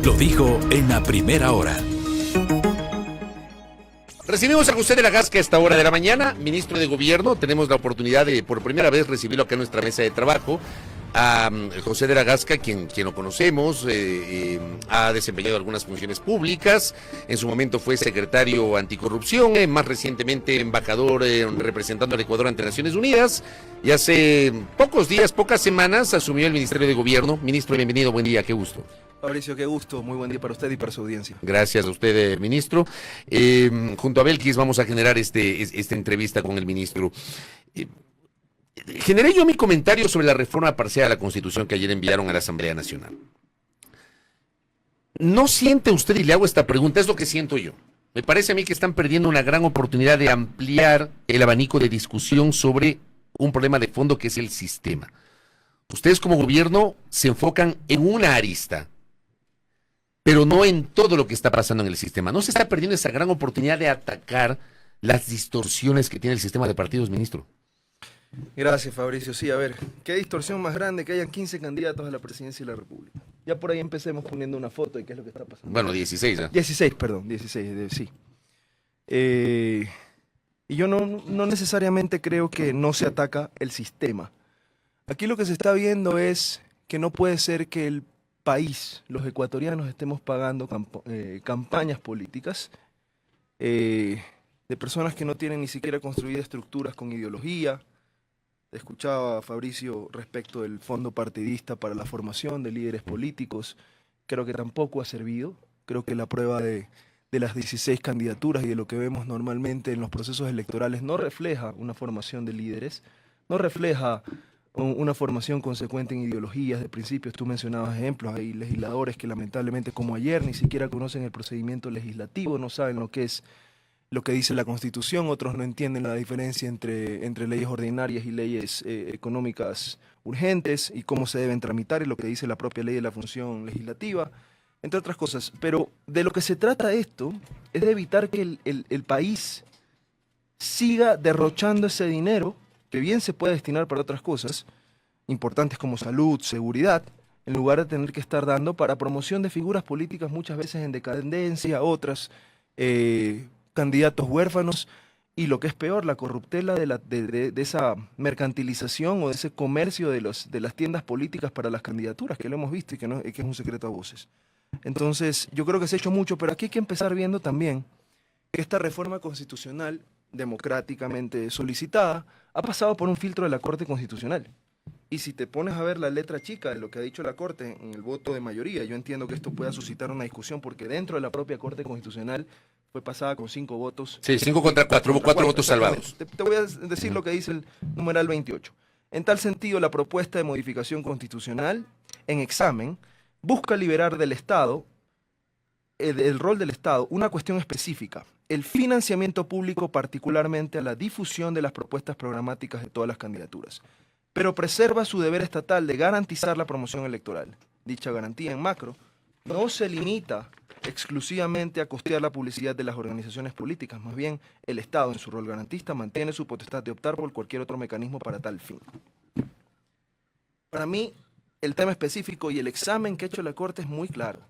Lo dijo en la primera hora. Recibimos a José de la Gasca a esta hora de la mañana, ministro de Gobierno. Tenemos la oportunidad de, por primera vez, recibirlo acá en nuestra mesa de trabajo. A José de la Gasca, quien lo conocemos, ha desempeñado algunas funciones públicas. En su momento fue secretario anticorrupción, más recientemente embajador representando al Ecuador ante Naciones Unidas. Y hace pocos días, pocas semanas, asumió el Ministerio de Gobierno. Ministro, bienvenido, buen día, qué gusto. Fabricio, qué gusto, muy buen día para usted y para su audiencia. Gracias a usted, ministro. Junto a Belkis vamos a generar esta entrevista con el ministro. Generé yo mi comentario sobre la reforma parcial a la Constitución que ayer enviaron a la Asamblea Nacional. ¿No siente usted, y le hago esta pregunta, es lo que siento yo? Me parece a mí que están perdiendo una gran oportunidad de ampliar el abanico de discusión sobre un problema de fondo que es el sistema. Ustedes como gobierno se enfocan en una arista, pero no en todo lo que está pasando en el sistema. ¿No se está perdiendo esa gran oportunidad de atacar las distorsiones que tiene el sistema de partidos, ministro? Gracias, Fabricio. Sí, a ver, qué distorsión más grande que hayan 15 candidatos a la presidencia de la República. Ya por ahí empecemos poniendo una foto de qué es lo que está pasando. Bueno, 16, ¿eh? 16, perdón, 16, sí. Y yo no necesariamente creo que no se ataca el sistema. Aquí lo que se está viendo es que no puede ser que el país, los ecuatorianos, estemos pagando campañas políticas de personas que no tienen ni siquiera construidas estructuras con ideología. Escuchaba a Fabricio respecto del fondo partidista para la formación de líderes políticos. Creo que tampoco ha servido. Creo que la prueba de las 16 candidaturas y de lo que vemos normalmente en los procesos electorales no refleja una formación de líderes, no refleja una formación consecuente en ideologías, de principios. Tú mencionabas ejemplos, hay legisladores que lamentablemente, como ayer, ni siquiera conocen el procedimiento legislativo, no saben lo que es lo que dice la Constitución, otros no entienden la diferencia entre leyes ordinarias y leyes económicas urgentes y cómo se deben tramitar y lo que dice la propia ley de la función legislativa, entre otras cosas. Pero de lo que se trata esto es de evitar que el país siga derrochando ese dinero que bien se puede destinar para otras cosas importantes como salud, seguridad, en lugar de tener que estar dando para promoción de figuras políticas muchas veces en decadencia, otras candidatos huérfanos, y lo que es peor, la corruptela de esa mercantilización o de ese comercio de las tiendas políticas para las candidaturas, que lo hemos visto y que es un secreto a voces. Entonces, yo creo que se ha hecho mucho, pero aquí hay que empezar viendo también que esta reforma constitucional, democráticamente solicitada, ha pasado por un filtro de la Corte Constitucional. Y si te pones a ver la letra chica de lo que ha dicho la Corte en el voto de mayoría, yo entiendo que esto pueda suscitar una discusión porque dentro de la propia Corte Constitucional fue pasada con 5 votos. Sí, 5 contra 4, hubo 4 votos salvados. Te voy a decir lo que dice el numeral 28. En tal sentido, la propuesta de modificación constitucional en examen busca liberar del Estado, el rol del Estado, una cuestión específica: el financiamiento público, particularmente a la difusión de las propuestas programáticas de todas las candidaturas, pero preserva su deber estatal de garantizar la promoción electoral. Dicha garantía en macro no se limita exclusivamente a costear la publicidad de las organizaciones políticas, más bien el Estado en su rol garantista mantiene su potestad de optar por cualquier otro mecanismo para tal fin. Para mí, el tema específico y el examen que ha hecho la Corte es muy claro.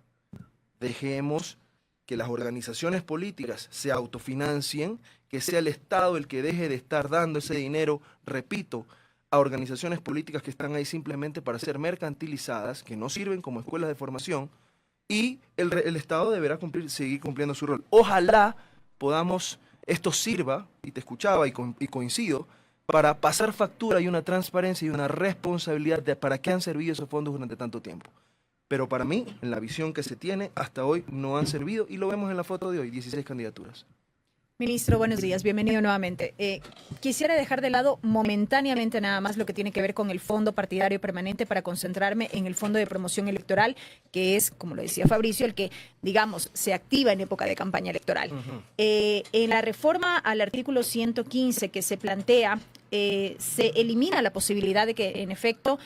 Dejemos que las organizaciones políticas se autofinancien, que sea el Estado el que deje de estar dando ese dinero, repito, a organizaciones políticas que están ahí simplemente para ser mercantilizadas, que no sirven como escuelas de formación, y el Estado deberá seguir cumpliendo su rol. Ojalá esto sirva, y te escuchaba y coincido, para pasar factura y una transparencia y una responsabilidad de para qué han servido esos fondos durante tanto tiempo. Pero para mí, en la visión que se tiene, hasta hoy no han servido, y lo vemos en la foto de hoy, 16 candidaturas. Ministro, buenos días, bienvenido nuevamente. Quisiera dejar de lado momentáneamente nada más lo que tiene que ver con el Fondo Partidario Permanente para concentrarme en el Fondo de Promoción Electoral, que es, como lo decía Fabricio, el que, digamos, se activa en época de campaña electoral. En la reforma al artículo 115 que se plantea, se elimina la posibilidad de que, en efecto,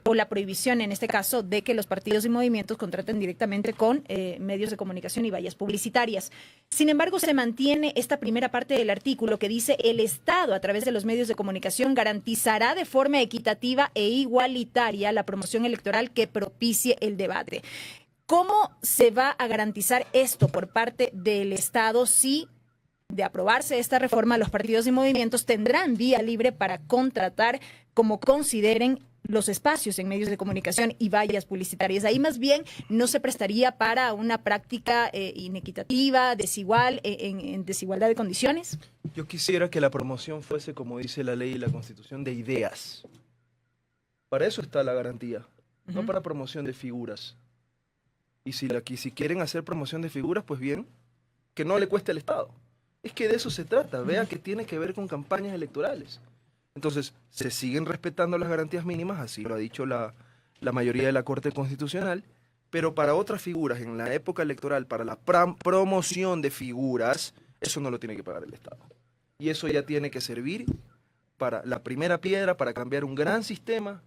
o la prohibición en este caso de que los partidos y movimientos contraten directamente con medios de comunicación y vallas publicitarias. Sin embargo, se mantiene esta primera parte del artículo que dice: el Estado, a través de los medios de comunicación, garantizará de forma equitativa e igualitaria la promoción electoral que propicie el debate. ¿Cómo se va a garantizar esto por parte del Estado si, de aprobarse esta reforma, los partidos y movimientos tendrán vía libre para contratar como consideren los espacios en medios de comunicación y vallas publicitarias? Ahí más bien no se prestaría para una práctica inequitativa, desigual, en desigualdad de condiciones. Yo quisiera que la promoción fuese, como dice la ley y la Constitución, de ideas. Para eso está la garantía, no para promoción de figuras. Y si quieren hacer promoción de figuras, pues bien, que no le cueste al Estado. Es que de eso se trata, vea que tiene que ver con campañas electorales. Entonces, se siguen respetando las garantías mínimas, así lo ha dicho la mayoría de la Corte Constitucional, pero para otras figuras, en la época electoral, para la promoción de figuras, eso no lo tiene que pagar el Estado. Y eso ya tiene que servir para la primera piedra, para cambiar un gran sistema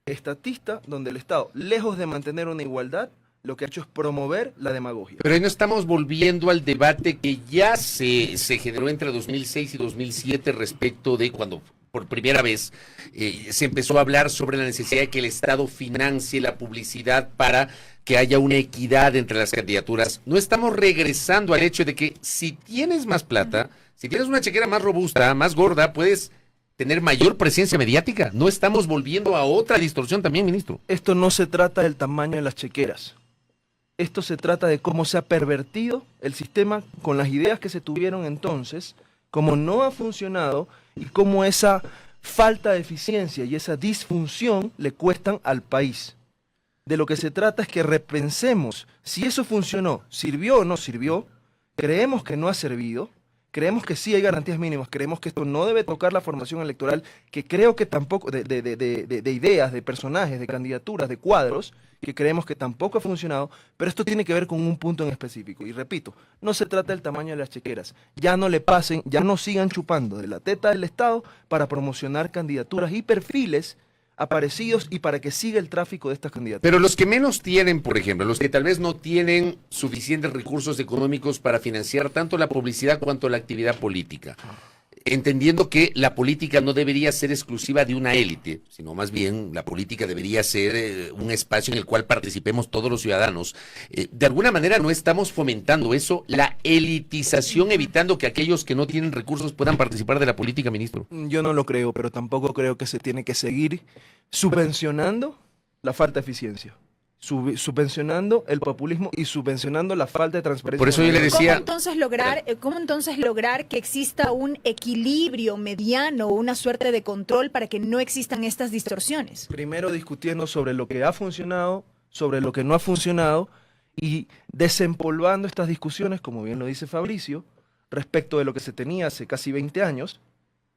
estatista, donde el Estado, lejos de mantener una igualdad, lo que ha hecho es promover la demagogia. Pero ahí no estamos volviendo al debate que ya se generó entre 2006 y 2007 respecto de cuando por primera vez se empezó a hablar sobre la necesidad de que el Estado financie la publicidad para que haya una equidad entre las candidaturas. No estamos regresando al hecho de que si tienes más plata, si tienes una chequera más robusta, más gorda, puedes tener mayor presencia mediática. No estamos volviendo a otra distorsión también, ministro. Esto no se trata del tamaño de las chequeras. Esto se trata de cómo se ha pervertido el sistema con las ideas que se tuvieron entonces, cómo no ha funcionado y cómo esa falta de eficiencia y esa disfunción le cuestan al país. De lo que se trata es que repensemos si eso funcionó, sirvió o no sirvió, creemos que no ha servido, creemos que sí hay garantías mínimas, creemos que esto no debe tocar la formación electoral, que creo que tampoco, de ideas, de personajes, de candidaturas, de cuadros, que creemos que tampoco ha funcionado, pero esto tiene que ver con un punto en específico. Y repito, no se trata del tamaño de las chequeras. Ya no le pasen, ya no sigan chupando de la teta del Estado para promocionar candidaturas y perfiles aparecidos y para que siga el tráfico de estas candidaturas. Pero los que menos tienen, por ejemplo, los que tal vez no tienen suficientes recursos económicos para financiar tanto la publicidad cuanto la actividad política, entendiendo que la política no debería ser exclusiva de una élite, sino más bien la política debería ser un espacio en el cual participemos todos los ciudadanos. De alguna manera no estamos fomentando eso, la elitización, evitando que aquellos que no tienen recursos puedan participar de la política, ministro. Yo no lo creo, pero tampoco creo que se tiene que seguir subvencionando la falta de eficiencia. Subvencionando el populismo y subvencionando la falta de transparencia. Por eso yo le decía... ¿Cómo entonces lograr que exista un equilibrio mediano, una suerte de control para que no existan estas distorsiones? Primero discutiendo sobre lo que ha funcionado, sobre lo que no ha funcionado y desempolvando estas discusiones, como bien lo dice Fabricio, respecto de lo que se tenía hace casi 20 años,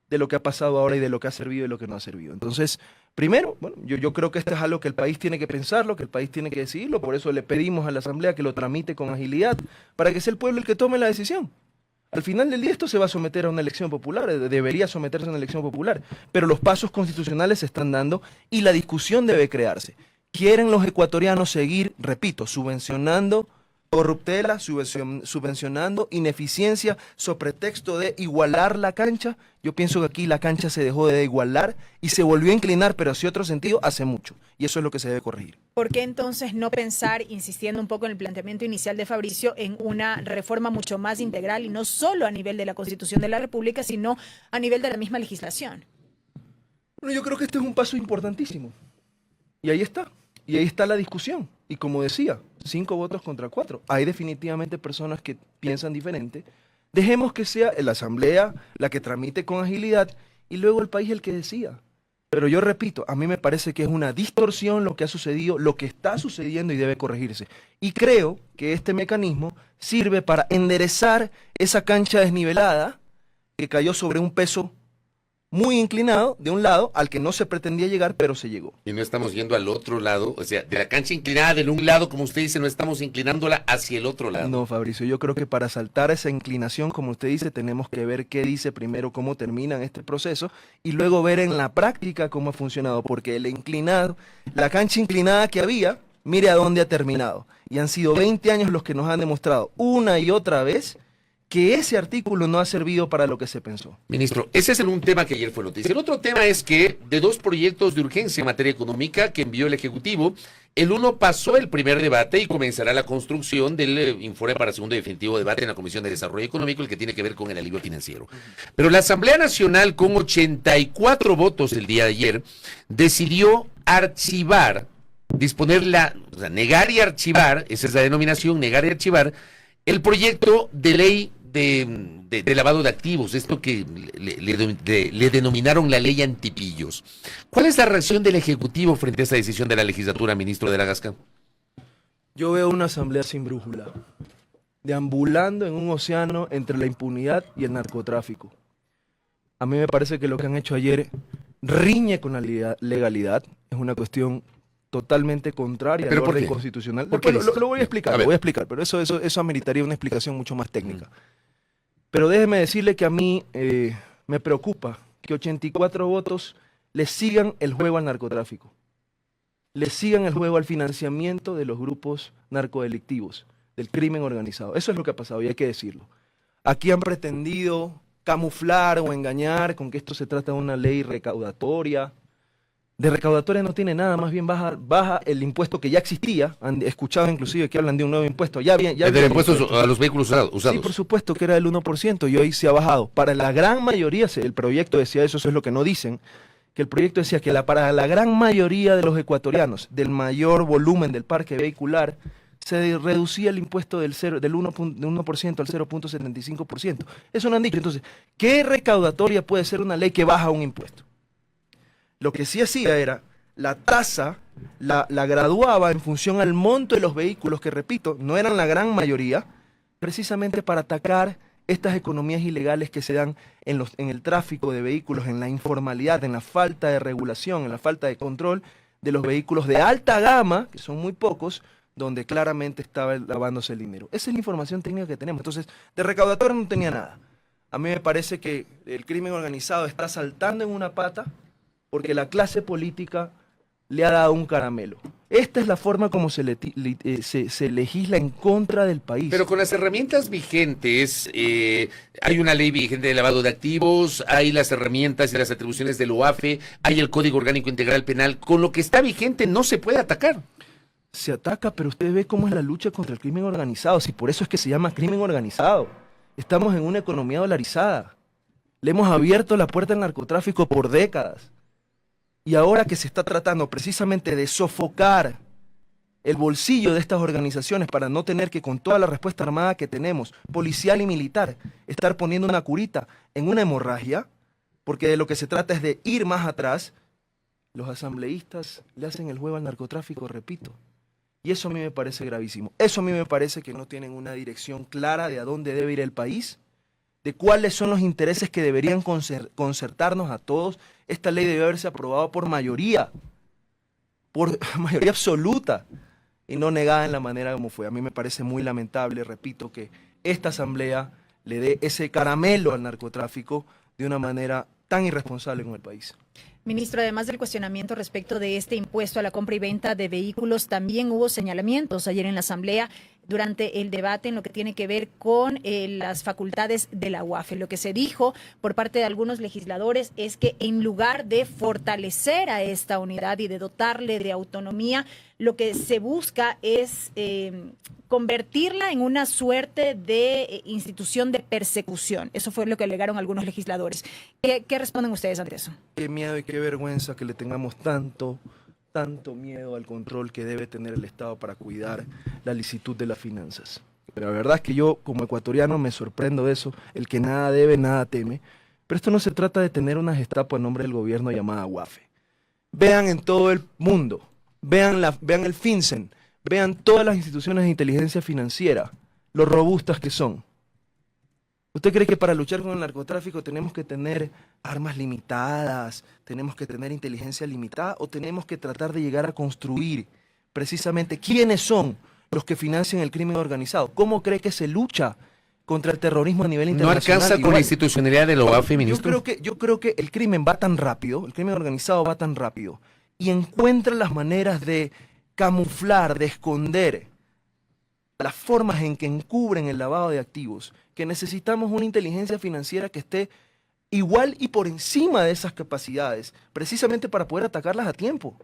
de lo que ha pasado ahora y de lo que ha servido y lo que no ha servido. Entonces, primero, bueno, yo creo que esto es algo que el país tiene que pensarlo, que el país tiene que decidirlo, por eso le pedimos a la Asamblea que lo tramite con agilidad, para que sea el pueblo el que tome la decisión. Al final del día esto se va a someter a una elección popular, debería someterse a una elección popular, pero los pasos constitucionales se están dando y la discusión debe crearse. ¿Quieren los ecuatorianos seguir, repito, subvencionando corruptela, subvencionando ineficiencia sobre pretexto de igualar la cancha? Yo pienso que aquí la cancha se dejó de igualar y se volvió a inclinar, pero hacia otro sentido, hace mucho. Y eso es lo que se debe corregir. ¿Por qué entonces no pensar, insistiendo un poco en el planteamiento inicial de Fabricio, en una reforma mucho más integral y no solo a nivel de la Constitución de la República, sino a nivel de la misma legislación? Bueno, yo creo que este es un paso importantísimo. Y ahí está. Y ahí está la discusión. Y como decía, 5 votos contra 4. Hay definitivamente personas que piensan diferente. Dejemos que sea la Asamblea la que tramite con agilidad y luego el país el que decida. Pero yo repito, a mí me parece que es una distorsión lo que ha sucedido, lo que está sucediendo y debe corregirse. Y creo que este mecanismo sirve para enderezar esa cancha desnivelada que cayó sobre un peso muy inclinado de un lado al que no se pretendía llegar, pero se llegó. Y no estamos yendo al otro lado, o sea, de la cancha inclinada de un lado, como usted dice, no estamos inclinándola hacia el otro lado. No, Fabricio, yo creo que para saltar esa inclinación, como usted dice, tenemos que ver qué dice primero, cómo termina este proceso, y luego ver en la práctica cómo ha funcionado, porque el inclinado, la cancha inclinada que había, mire a dónde ha terminado. Y han sido 20 años los que nos han demostrado una y otra vez que ese artículo no ha servido para lo que se pensó. Ministro, ese es un tema que ayer fue noticia. El otro tema es que de 2 proyectos de urgencia en materia económica que envió el Ejecutivo, el uno pasó el primer debate y comenzará la construcción del informe para segundo y definitivo debate en la Comisión de Desarrollo Económico, el que tiene que ver con el alivio financiero. Pero la Asamblea Nacional, con 84 votos el día de ayer, decidió archivar, negar y archivar, esa es la denominación, negar y archivar, el proyecto de ley de lavado de activos, esto que le denominaron la ley antipillos. ¿Cuál es la reacción del Ejecutivo frente a esta decisión de la legislatura, ministro de la Gasca? Yo veo una asamblea sin brújula, deambulando en un océano entre la impunidad y el narcotráfico. A mí me parece que lo que han hecho ayer riñe con la legalidad, es una cuestión totalmente contraria al orden constitucional. Bueno, lo voy a explicar, pero eso ameritaría una explicación mucho más técnica. Pero déjeme decirle que a mí me preocupa que 84 votos le sigan el juego al narcotráfico, le sigan el juego al financiamiento de los grupos narcodelictivos, del crimen organizado. Eso es lo que ha pasado y hay que decirlo. Aquí han pretendido camuflar o engañar con que esto se trata de una ley recaudatoria. De recaudatoria no tiene nada, más bien baja el impuesto que ya existía. Han escuchado inclusive que hablan de un nuevo impuesto. El impuesto a los vehículos usados. Sí, por supuesto, que era del 1% y hoy se ha bajado. Para la gran mayoría, el proyecto decía eso es lo que no dicen, que el proyecto decía que para la gran mayoría de los ecuatorianos, del mayor volumen del parque vehicular, se reducía el impuesto del 1% al 0.75%. Eso no han dicho. Entonces, ¿qué recaudatoria puede ser una ley que baja un impuesto? Lo que sí hacía era, la tasa la graduaba en función al monto de los vehículos, que repito, no eran la gran mayoría, precisamente para atacar estas economías ilegales que se dan en el tráfico de vehículos, en la informalidad, en la falta de regulación, en la falta de control de los vehículos de alta gama, que son muy pocos, donde claramente estaba lavándose el dinero. Esa es la información técnica que tenemos. Entonces, de recaudatorio no tenía nada. A mí me parece que el crimen organizado está saltando en una pata, porque la clase política le ha dado un caramelo. Esta es la forma como se legisla en contra del país. Pero con las herramientas vigentes, hay una ley vigente de lavado de activos, hay las herramientas y las atribuciones del OAFE, hay el Código Orgánico Integral Penal. Con lo que está vigente no se puede atacar. Se ataca, pero usted ve cómo es la lucha contra el crimen organizado. Si por eso es que se llama crimen organizado. Estamos en una economía dolarizada. Le hemos abierto la puerta al narcotráfico por décadas. Y ahora que se está tratando precisamente de sofocar el bolsillo de estas organizaciones para no tener que, con toda la respuesta armada que tenemos, policial y militar, estar poniendo una curita en una hemorragia, porque de lo que se trata es de ir más atrás, los asambleístas le hacen el juego al narcotráfico, repito. Y eso a mí me parece gravísimo. Eso a mí me parece que no tienen una dirección clara de a dónde debe ir el país, de cuáles son los intereses que deberían concertarnos a todos. Esta ley debe haberse aprobado por mayoría absoluta, y no negada en la manera como fue. A mí me parece muy lamentable, repito, que esta asamblea le dé ese caramelo al narcotráfico de una manera tan irresponsable con el país. Ministro, además del cuestionamiento respecto de este impuesto a la compra y venta de vehículos, también hubo señalamientos ayer en la Asamblea durante el debate en lo que tiene que ver con las facultades de la UAFE. Lo que se dijo por parte de algunos legisladores es que en lugar de fortalecer a esta unidad y de dotarle de autonomía, lo que se busca es convertirla en una suerte de institución de persecución. Eso fue lo que alegaron algunos legisladores. ¿Qué responden ustedes ante eso? Qué miedo y qué vergüenza que le tengamos tanto miedo al control que debe tener el Estado para cuidar la licitud de las finanzas. Pero la verdad es que yo, como ecuatoriano, me sorprendo de eso. El que nada debe, nada teme. Pero esto no se trata de tener una gestapo en nombre del gobierno llamada UAFE. Vean en todo el mundo, vean el FinCEN, vean todas las instituciones de inteligencia financiera, lo robustas que son. ¿Usted cree que para luchar con el narcotráfico tenemos que tener armas limitadas, tenemos que tener inteligencia limitada, o tenemos que tratar de llegar a construir precisamente quiénes son los que financian el crimen organizado? ¿Cómo cree que se lucha contra el terrorismo a nivel internacional? ¿No alcanza con la institucionalidad de la OAFE, ministro? Yo creo que el crimen va tan rápido, el crimen organizado va tan rápido, y encuentra las maneras de camuflar, de esconder las formas en que encubren el lavado de activos, que necesitamos una inteligencia financiera que esté igual y por encima de esas capacidades, precisamente para poder atacarlas a tiempo.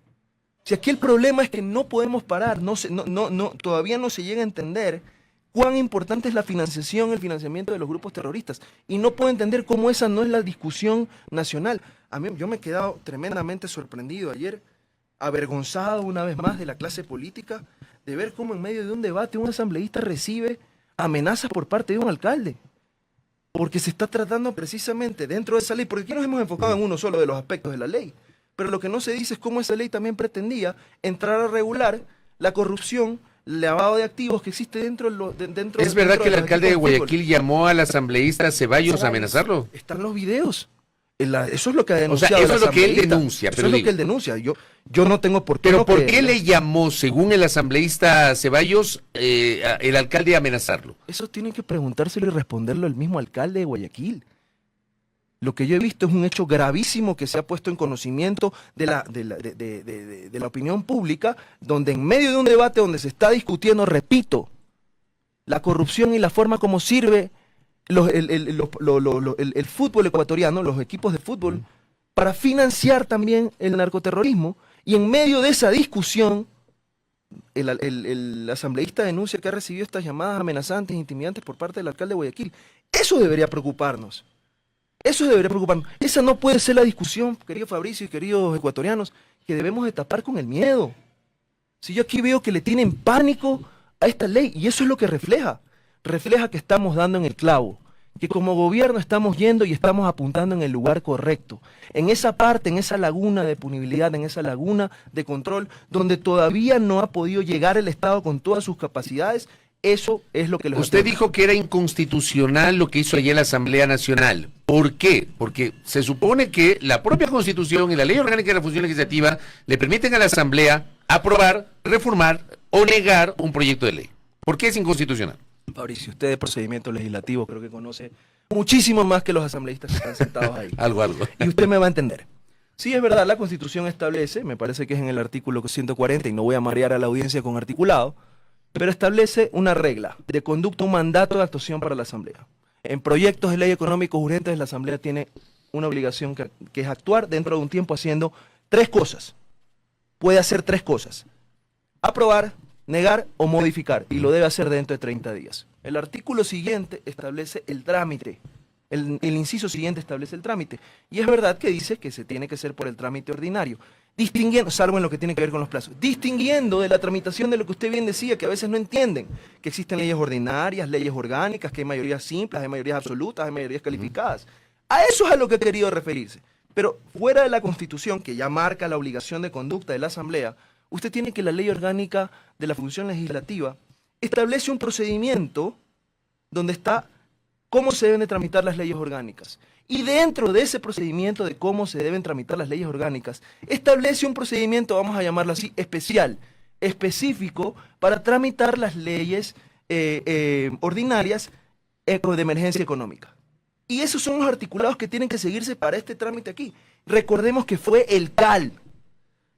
Si aquí el problema es que no podemos parar, todavía no se llega a entender cuán importante es la financiación, el financiamiento de los grupos terroristas, y no puedo entender cómo esa no es la discusión nacional. Yo me he quedado tremendamente sorprendido ayer, avergonzado una vez más de la clase política, de ver cómo en medio de un debate un asambleísta recibe amenazas por parte de un alcalde. Porque se está tratando precisamente dentro de esa ley, porque aquí nos hemos enfocado en uno solo de los aspectos de la ley, pero lo que no se dice es cómo esa ley también pretendía entrar a regular la corrupción, el lavado de activos que existe dentro ¿Es verdad que el alcalde de Guayaquil llamó al asambleísta Ceballos a amenazarlo? Están los videos. Eso es lo que ha denunciado. O sea, eso es lo que él denuncia. Eso es lo que él denuncia. Yo no tengo por qué. Pero ¿por qué le llamó, según el asambleísta Ceballos, el alcalde a amenazarlo? Eso tiene que preguntárselo y responderlo el mismo alcalde de Guayaquil. Lo que yo he visto es un hecho gravísimo que se ha puesto en conocimiento de la opinión pública, donde en medio de un debate donde se está discutiendo, repito, la corrupción y la forma como sirve el fútbol ecuatoriano, los equipos de fútbol, para financiar también el narcoterrorismo, y en medio de esa discusión, el asambleísta denuncia que ha recibido estas llamadas amenazantes e intimidantes por parte del alcalde de Guayaquil. Eso debería preocuparnos. Eso debería preocuparnos. Esa no puede ser la discusión, querido Fabricio y queridos ecuatorianos, que debemos de tapar con el miedo. Si yo aquí veo que le tienen pánico a esta ley, y eso es lo que refleja que estamos dando en el clavo, que como gobierno estamos yendo y estamos apuntando en el lugar correcto, en esa parte, en esa laguna de punibilidad, en esa laguna de control, donde todavía no ha podido llegar el Estado con todas sus capacidades. Eso es lo que les Usted dijo que era inconstitucional lo que hizo ayer la Asamblea Nacional. ¿Por qué? Porque se supone que la propia Constitución y la Ley Orgánica de la Función Legislativa le permiten a la Asamblea aprobar, reformar o negar un proyecto de ley. ¿Por qué es inconstitucional? Fabricio, usted de procedimiento legislativo creo que conoce muchísimo más que los asambleístas que están sentados ahí. Algo. Y usted me va a entender. Sí, es verdad, la Constitución establece, me parece que es en el artículo 140, y no voy a marear a la audiencia con articulado, pero establece una regla de conducta, un mandato de actuación para la Asamblea. En proyectos de ley económicos urgentes, la Asamblea tiene una obligación que es actuar dentro de un tiempo haciendo 3 cosas. Puede hacer 3 cosas. Aprobar, negar o modificar, y lo debe hacer dentro de 30 días. El artículo siguiente establece el trámite. El inciso siguiente establece el trámite. Y es verdad que dice que se tiene que hacer por el trámite ordinario, distinguiendo, salvo en lo que tiene que ver con los plazos, distinguiendo de la tramitación de lo que usted bien decía, que a veces no entienden, que existen leyes ordinarias, leyes orgánicas, que hay mayorías simples, hay mayorías absolutas, hay mayorías calificadas. A eso es a lo que he querido referirse. Pero fuera de la Constitución, que ya marca la obligación de conducta de la Asamblea, usted tiene que la Ley Orgánica de la Función Legislativa establece un procedimiento donde está cómo se deben de tramitar las leyes orgánicas. Y dentro de ese procedimiento de cómo se deben tramitar las leyes orgánicas, establece un procedimiento, vamos a llamarlo así, especial, específico, para tramitar las leyes ordinarias de emergencia económica. Y esos son los articulados que tienen que seguirse para este trámite aquí. Recordemos que fue el CAL,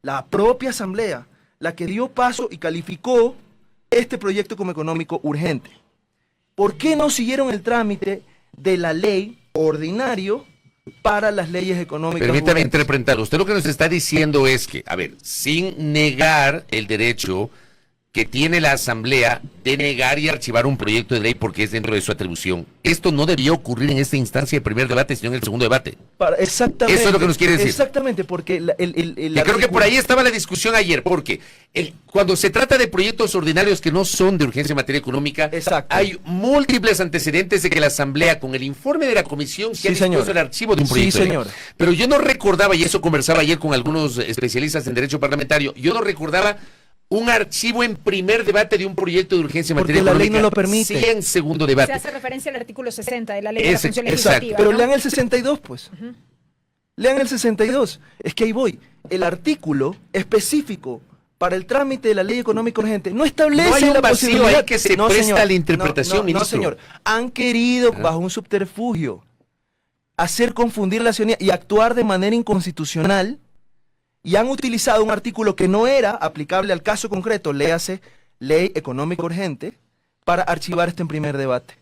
la propia Asamblea, la que dio paso y calificó este proyecto como económico urgente. ¿Por qué no siguieron el trámite de la ley ordinario para las leyes económicas? Permítame interpretar. Usted lo que nos está diciendo es que, a ver, sin negar el derecho que tiene la Asamblea de negar y archivar un proyecto de ley porque es dentro de su atribución, esto no debió ocurrir en esta instancia de primer debate, sino en el segundo debate. Exactamente. Eso es lo que nos quiere decir. Exactamente, porque y creo que por ahí estaba la discusión ayer, porque cuando se trata de proyectos ordinarios que no son de urgencia en materia económica, exacto, hay múltiples antecedentes de que la Asamblea, con el informe de la Comisión, que ha dispuesto el archivo de un proyecto. Sí, señor. Pero yo no recordaba, y eso conversaba ayer con algunos especialistas en derecho parlamentario, yo no recordaba un archivo en primer debate de un proyecto de urgencia en materia económica. Porque la ley no lo permite. Sí, en segundo debate. Se hace referencia al artículo 60 de la Ley de la Función Legislativa. Pero ¿no? lean el 62, pues. Lean el 62. Es que ahí voy. El artículo específico para el trámite de la ley económica urgente no establece no hay un la vacío posibilidad ahí que se presta a la interpretación, ministro. No, señor. Han querido, bajo un subterfugio, hacer confundir la ciudadanía y actuar de manera inconstitucional, y han utilizado un artículo que no era aplicable al caso concreto, léase Ley Económica Urgente, para archivar este primer debate.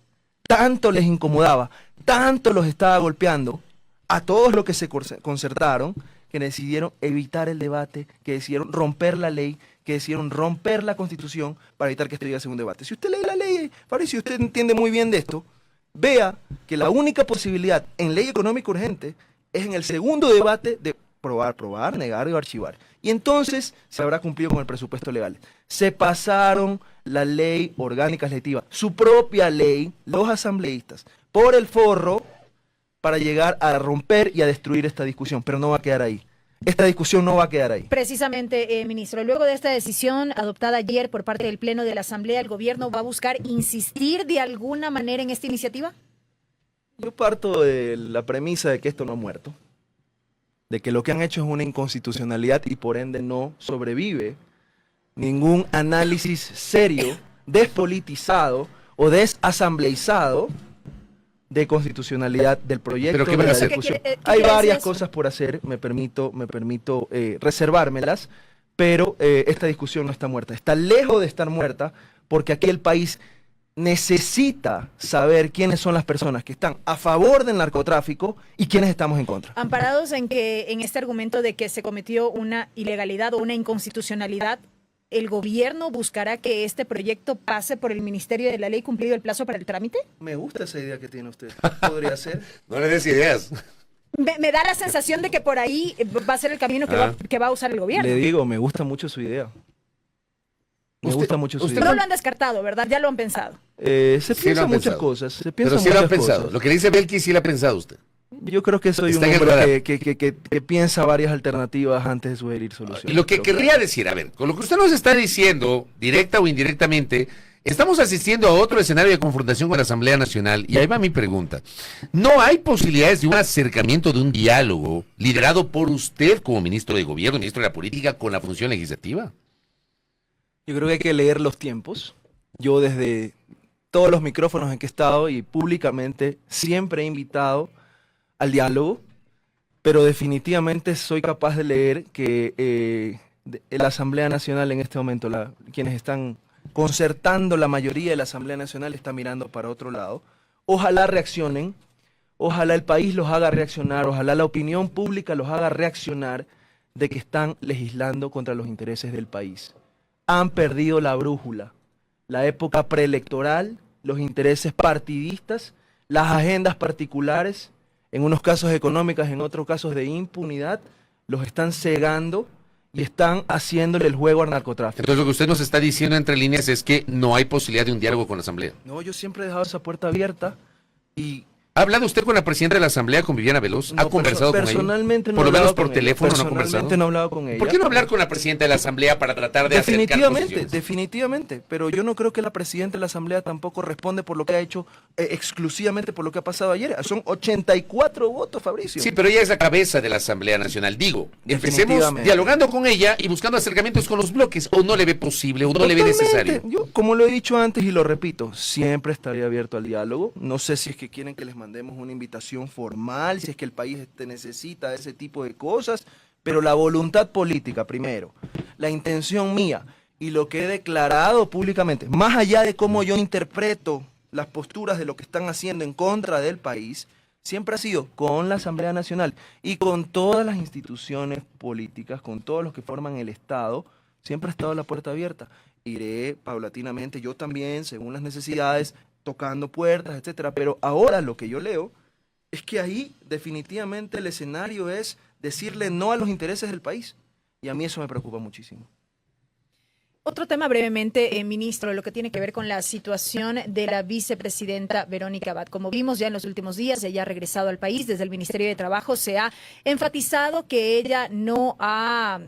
Tanto les incomodaba, tanto los estaba golpeando a todos los que se concertaron, que decidieron evitar el debate, que decidieron romper la ley, que decidieron romper la Constitución para evitar que esto llegue a un debate. Si usted lee la ley, Fabricio, usted entiende muy bien de esto, vea que la única posibilidad en ley económica urgente es en el segundo debate de probar, negar o archivar. Y entonces se habrá cumplido con el presupuesto legal. Se pasaron la ley orgánica legislativa, su propia ley, los asambleístas, por el forro para llegar a romper y a destruir esta discusión, pero no va a quedar ahí. Esta discusión no va a quedar ahí. Precisamente, ministro, luego de esta decisión adoptada ayer por parte del Pleno de la Asamblea, ¿el gobierno va a buscar insistir de alguna manera en esta iniciativa? Yo parto de la premisa de que esto no ha muerto, de que lo que han hecho es una inconstitucionalidad y por ende no sobrevive ningún análisis serio, despolitizado o desasambleizado de constitucionalidad del proyecto. ¿Pero qué van a hacer? Hay varias cosas por hacer, me permito reservármelas, pero esta discusión no está muerta. Está lejos de estar muerta porque aquí el país necesita saber quiénes son las personas que están a favor del narcotráfico y quiénes estamos en contra. Amparados en este argumento de que se cometió una ilegalidad o una inconstitucionalidad, ¿el gobierno buscará que este proyecto pase por el Ministerio de la Ley cumplido el plazo para el trámite? Me gusta esa idea que tiene usted. ¿Podría ser? No le des ideas. Me da la sensación de que por ahí va a ser el camino que va a usar el gobierno. Le digo, me gusta mucho su idea. Me gusta mucho su idea. No lo han descartado, ¿verdad? Ya lo han pensado. Se piensan muchas cosas. Pero sí lo han pensado. Lo que dice Belkis sí lo ha pensado usted. Yo creo que soy un hombre que piensa varias alternativas antes de sugerir soluciones. Y lo que querría decir, a ver, con lo que usted nos está diciendo, directa o indirectamente, estamos asistiendo a otro escenario de confrontación con la Asamblea Nacional. Y ahí va mi pregunta. ¿No hay posibilidades de un acercamiento, de un diálogo liderado por usted como ministro de Gobierno, ministro de la Política, con la función legislativa? Yo creo que hay que leer los tiempos. Yo desde todos los micrófonos en que he estado y públicamente siempre he invitado al diálogo, pero definitivamente soy capaz de leer que la Asamblea Nacional en este momento, quienes están concertando la mayoría de la Asamblea Nacional está mirando para otro lado. Ojalá reaccionen, ojalá el país los haga reaccionar, ojalá la opinión pública los haga reaccionar de que están legislando contra los intereses del país. Han perdido la brújula, la época preelectoral, los intereses partidistas, las agendas particulares, en unos casos económicas, en otros casos de impunidad, los están cegando y están haciéndole el juego al narcotráfico. Entonces lo que usted nos está diciendo entre líneas es que no hay posibilidad de un diálogo con la Asamblea. No, yo siempre he dejado esa puerta abierta y... ¿Ha hablado usted con la presidenta de la Asamblea, con Viviana Veloz? ¿Ha conversado con ella? Personalmente no. Por lo menos por teléfono no ha conversado. Personalmente no he hablado con ella. ¿Por qué no hablar con la presidenta de la Asamblea para tratar de acercar posiciones? Definitivamente, pero yo no creo que la presidenta de la Asamblea tampoco responde por lo que ha hecho exclusivamente por lo que ha pasado ayer. Son 84 votos, Fabricio. Sí, pero ella es la cabeza de la Asamblea Nacional. Digo, empecemos dialogando con ella y buscando acercamientos con los bloques. ¿O no le ve posible o no le ve necesario? Yo, como lo he dicho antes y lo repito, siempre estaría abierto al diálogo. No sé si es que quieren que les mandemos una invitación formal, si es que el país necesita ese tipo de cosas, pero la voluntad política primero, la intención mía y lo que he declarado públicamente, más allá de cómo yo interpreto las posturas de lo que están haciendo en contra del país, siempre ha sido con la Asamblea Nacional y con todas las instituciones políticas, con todos los que forman el Estado, siempre ha estado la puerta abierta. Iré paulatinamente, yo también, según las necesidades, tocando puertas, etcétera, pero ahora lo que yo leo es que ahí definitivamente el escenario es decirle no a los intereses del país. Y a mí eso me preocupa muchísimo. Otro tema brevemente, ministro, lo que tiene que ver con la situación de la vicepresidenta Verónica Abad. Como vimos ya en los últimos días, ella ha regresado al país. Desde el Ministerio de Trabajo se ha enfatizado que ella no ha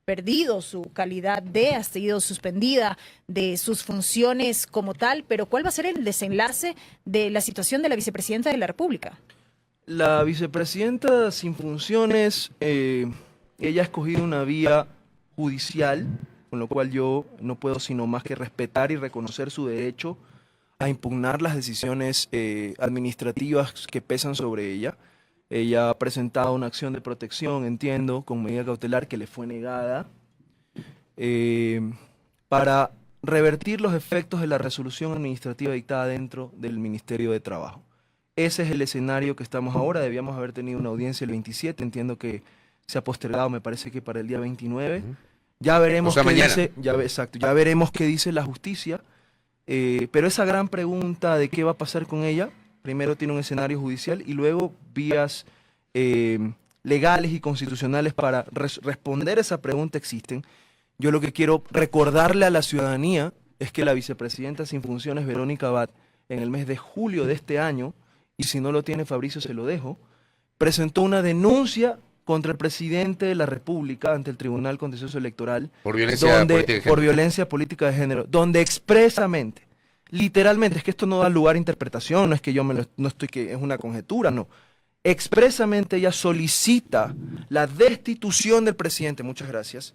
perdido su calidad ha sido suspendida de sus funciones como tal, pero ¿cuál va a ser el desenlace de la situación de la vicepresidenta de la República? La vicepresidenta sin funciones, ella ha escogido una vía judicial, con lo cual yo no puedo sino más que respetar y reconocer su derecho a impugnar las decisiones administrativas que pesan sobre ella. Ella ha presentado una acción de protección, entiendo, con medida cautelar que le fue negada, para revertir los efectos de la resolución administrativa dictada dentro del Ministerio de Trabajo. Ese es el escenario que estamos ahora. Debíamos haber tenido una audiencia el 27, entiendo que se ha postergado, me parece que para el día 29. Ya veremos qué dice, ya veremos qué dice la justicia, pero esa gran pregunta de qué va a pasar con ella, primero tiene un escenario judicial y luego vías legales y constitucionales para responder esa pregunta existen. Yo lo que quiero recordarle a la ciudadanía es que la vicepresidenta sin funciones, Verónica Abad, en el mes de julio de este año, y si no lo tiene Fabricio se lo dejo, presentó una denuncia contra el presidente de la República ante el Tribunal Contencioso Electoral por violencia política de género, donde expresamente, literalmente, es que esto no da lugar a interpretación, no es que yo no estoy que es una conjetura, no. Expresamente ella solicita la destitución del presidente, muchas gracias,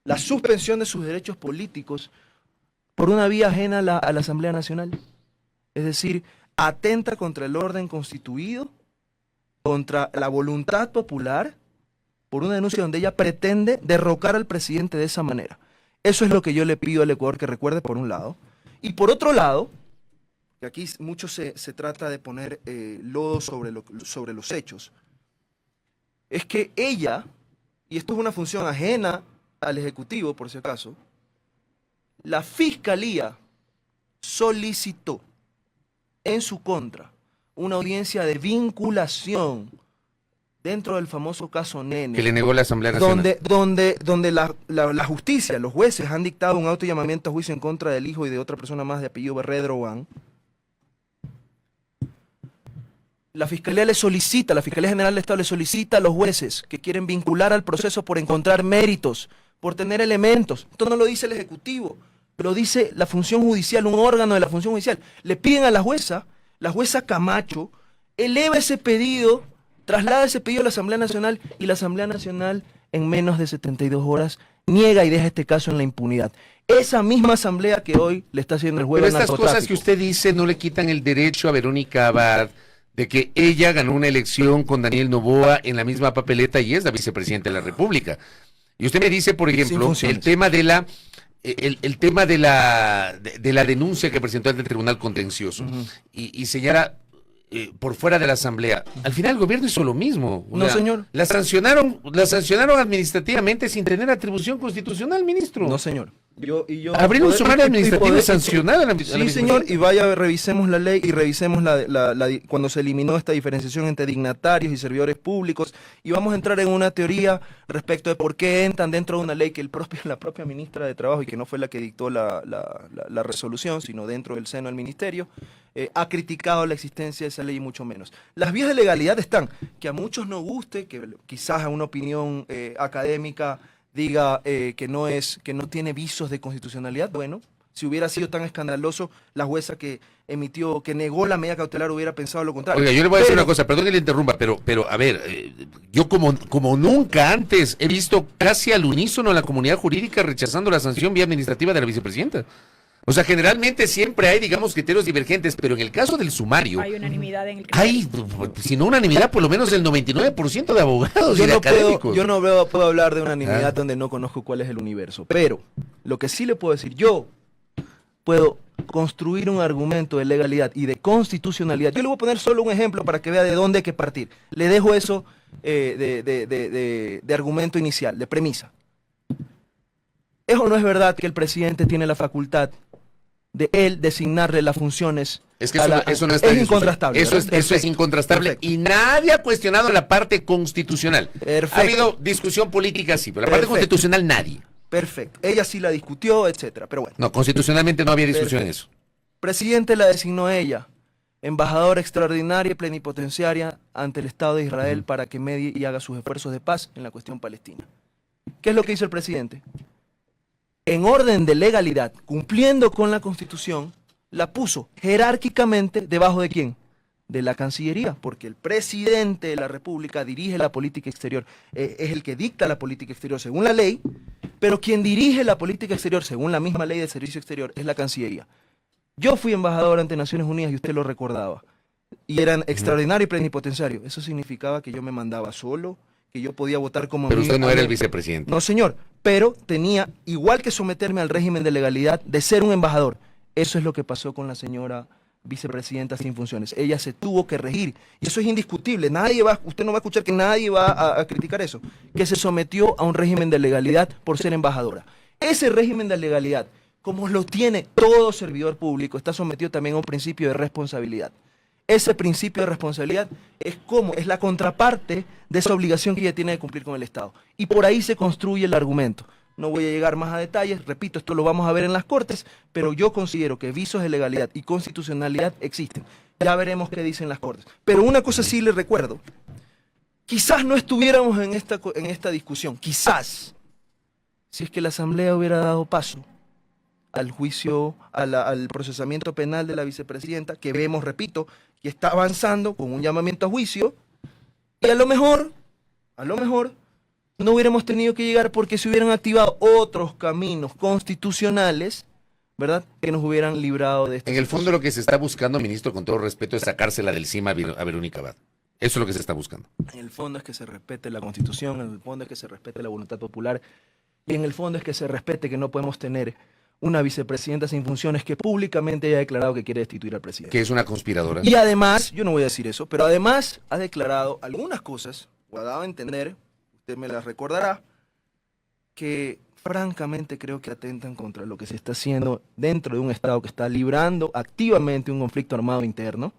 la suspensión de sus derechos políticos por una vía ajena a la Asamblea Nacional. Es decir, atenta contra el orden constituido, contra la voluntad popular, por una denuncia donde ella pretende derrocar al presidente de esa manera. Eso es lo que yo le pido al Ecuador que recuerde, por un lado. Y por otro lado, que aquí mucho se trata de poner lodo sobre los hechos, es que ella, y esto es una función ajena al Ejecutivo, por si acaso, la Fiscalía solicitó en su contra una audiencia de vinculación dentro del famoso caso Nene. Que le negó la Asamblea Nacional. Donde la justicia, los jueces han dictado un auto de llamamiento a juicio en contra del hijo y de otra persona más de apellido Berredroban. La Fiscalía la Fiscalía General del Estado le solicita a los jueces que quieren vincular al proceso por encontrar méritos, por tener elementos. Esto no lo dice el Ejecutivo, lo dice la función judicial, un órgano de la función judicial. Le piden a la jueza Camacho, eleva ese pedido, traslada ese pedido a la Asamblea Nacional y la Asamblea Nacional en menos de 72 horas niega y deja este caso en la impunidad. Esa misma asamblea que hoy le está haciendo el juego al narcotráfico. Pero estas cosas que usted dice no le quitan el derecho a Verónica Abad de que ella ganó una elección con Daniel Noboa en la misma papeleta y es la vicepresidenta de la República. Y usted me dice, por ejemplo, el tema de la denuncia que presentó ante el Tribunal Contencioso y señala por fuera de la Asamblea. Al final el gobierno hizo lo mismo. No, señor. La sancionaron administrativamente sin tener atribución constitucional, ministro. No, señor. Abrir un sumario administrativo y sancionar a la Sí, señor, y vaya, revisemos la ley y revisemos cuando se eliminó esta diferenciación entre dignatarios y servidores públicos, y vamos a entrar en una teoría respecto de por qué entran dentro de una ley que la propia ministra de Trabajo, y que no fue la que dictó la resolución, sino dentro del seno del ministerio, ha criticado la existencia de esa ley y mucho menos. Las vías de legalidad están, que a muchos no guste, que quizás a una opinión académica diga que no tiene visos de constitucionalidad. Bueno, si hubiera sido tan escandaloso, la jueza que negó la medida cautelar hubiera pensado lo contrario. Oiga, yo le voy a decir una cosa, perdón que le interrumpa, pero a ver, yo como nunca antes he visto casi al unísono a la comunidad jurídica rechazando la sanción vía administrativa de la vicepresidenta. O sea, generalmente siempre hay, digamos, criterios divergentes, pero en el caso del sumario hay unanimidad en el criterio. Hay, si no unanimidad, por lo menos el 99% de abogados y de académicos. Yo no puedo hablar de unanimidad donde no conozco cuál es el universo, pero lo que sí le puedo decir, yo puedo construir un argumento de legalidad y de constitucionalidad. Yo le voy a poner solo un ejemplo para que vea de dónde hay que partir. Le dejo eso de argumento inicial, de premisa. ¿Es o no es verdad que el presidente tiene la facultad de él designarle las funciones? Es que eso no está es incontrastable. Eso es incontrastable. Perfecto. Y nadie ha cuestionado la parte constitucional. Perfecto. Ha habido discusión política, sí, pero la parte constitucional nadie. Perfecto. Ella sí la discutió, etcétera, pero bueno. No, constitucionalmente no había discusión en eso. Presidente la designó ella, embajadora extraordinaria y plenipotenciaria ante el Estado de Israel para que medie y haga sus esfuerzos de paz en la cuestión palestina. ¿Qué es lo que hizo el presidente? En orden de legalidad, cumpliendo con la Constitución, la puso jerárquicamente debajo de ¿quién? De la Cancillería, porque el presidente de la República dirige la política exterior, es el que dicta la política exterior según la ley, pero quien dirige la política exterior según la misma ley de servicio exterior es la Cancillería. Yo fui embajador ante Naciones Unidas y usted lo recordaba, y eran extraordinario y plenipotenciario. Eso significaba que yo me mandaba solo, que yo podía votar como... Pero usted no era el vicepresidente. No, señor. pero tenía, igual que someterme al régimen de legalidad, de ser un embajador. Eso es lo que pasó con la señora vicepresidenta sin funciones. Ella se tuvo que regir, y eso es indiscutible. Usted no va a escuchar que nadie va a criticar eso, que se sometió a un régimen de legalidad por ser embajadora. Ese régimen de legalidad, como lo tiene todo servidor público, está sometido también a un principio de responsabilidad. Ese principio de responsabilidad es la contraparte de esa obligación que ella tiene de cumplir con el Estado. Y por ahí se construye el argumento. No voy a llegar más a detalles, repito, esto lo vamos a ver en las Cortes, pero yo considero que visos de legalidad y constitucionalidad existen. Ya veremos qué dicen las Cortes. Pero una cosa sí le recuerdo, quizás no estuviéramos en esta discusión, quizás, si es que la Asamblea hubiera dado paso al juicio, al procesamiento penal de la vicepresidenta, que vemos, repito, que está avanzando con un llamamiento a juicio, y a lo mejor, no hubiéramos tenido que llegar porque se hubieran activado otros caminos constitucionales, ¿verdad?, que nos hubieran librado de esto. En el fondo lo que se está buscando, ministro, con todo respeto, es sacársela del encima a Verónica Abad. Eso es lo que se está buscando. En el fondo es que se respete la Constitución, en el fondo es que se respete la voluntad popular, y en el fondo es que se respete que no podemos tener una vicepresidenta sin funciones que públicamente haya declarado que quiere destituir al presidente. Que es una conspiradora. Y además, yo no voy a decir eso, pero además ha declarado algunas cosas, o ha dado a entender, usted me las recordará, que francamente creo que atentan contra lo que se está haciendo dentro de un Estado que está librando activamente un conflicto armado interno,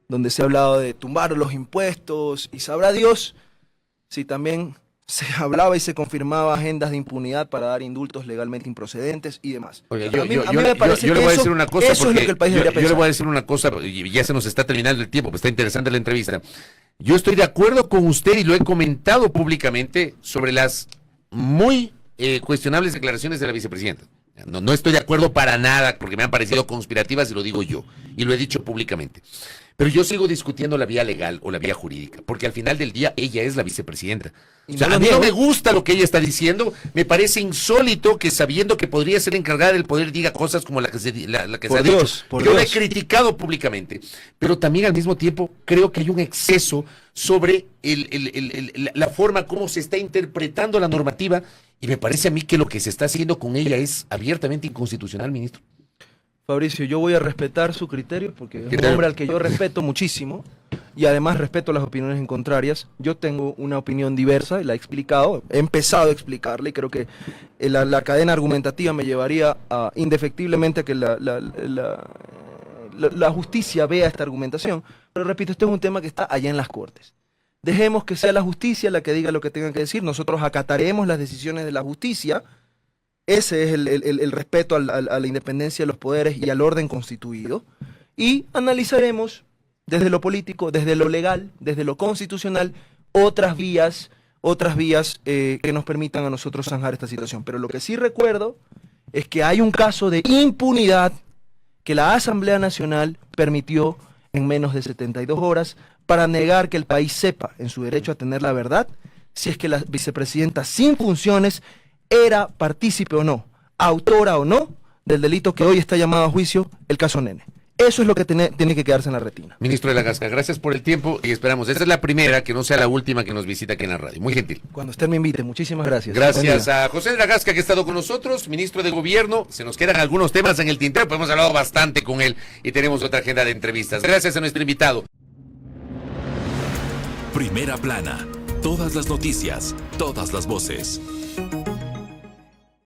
donde se ha hablado de tumbar los impuestos, y sabrá Dios si también se hablaba y se confirmaba agendas de impunidad para dar indultos legalmente improcedentes y demás. Oiga, A mí me parece yo le que voy a eso- decir una cosa, eso es porque lo que el país debería yo le pensar. voy a decir una cosa, y ya se nos está terminando el tiempo, pues está interesante la entrevista. Yo estoy de acuerdo con usted y lo he comentado públicamente sobre las muy cuestionables declaraciones de la vicepresidenta. No estoy de acuerdo para nada, porque me han parecido conspirativas y lo digo yo, y lo he dicho públicamente. Pero yo sigo discutiendo la vía legal o la vía jurídica, porque al final del día ella es la vicepresidenta. Y O sea, no lo a mí no niego. me gusta lo que ella está diciendo, me parece insólito que sabiendo que podría ser encargada del poder diga cosas como la que se Por ha Dios, dicho. por Yo la he Dios. criticado públicamente, pero también al mismo tiempo creo que hay un exceso sobre la forma como se está interpretando la normativa, y me parece a mí que lo que se está haciendo con ella es abiertamente inconstitucional, ministro. Fabricio, yo voy a respetar su criterio porque es un Criterio. hombre al que yo respeto muchísimo y además respeto las opiniones en contrarias. Yo tengo una opinión diversa y la he explicado, he empezado a explicarla y creo que la cadena argumentativa me llevaría indefectiblemente a que la justicia vea esta argumentación. Pero repito, este es un tema que está allá en las Cortes. Dejemos que sea la justicia la que diga lo que tenga que decir. Nosotros acataremos las decisiones de la justicia. Ese es el respeto a la independencia de los poderes y al orden constituido. Y analizaremos desde lo político, desde lo legal, desde lo constitucional, otras vías que nos permitan a nosotros zanjar esta situación. Pero lo que sí recuerdo es que hay un caso de impunidad que la Asamblea Nacional permitió en menos de 72 horas para negar que el país sepa en su derecho a tener la verdad si es que la vicepresidenta sin funciones era partícipe o no, autora o no, del delito que hoy está llamado a juicio, el caso Nene. Eso es lo que tiene que quedarse en la retina. Ministro de la Gasca, gracias por el tiempo y esperamos, esta es la primera, que no sea la última que nos visita aquí en la radio. Muy gentil. Cuando usted me invite, muchísimas gracias. Gracias a José de la Gasca, que ha estado con nosotros, ministro de Gobierno. Se nos quedan algunos temas en el tintero, pero hemos hablado bastante con él y tenemos otra agenda de entrevistas. Gracias a nuestro invitado. Primera plana. Todas las noticias, todas las voces.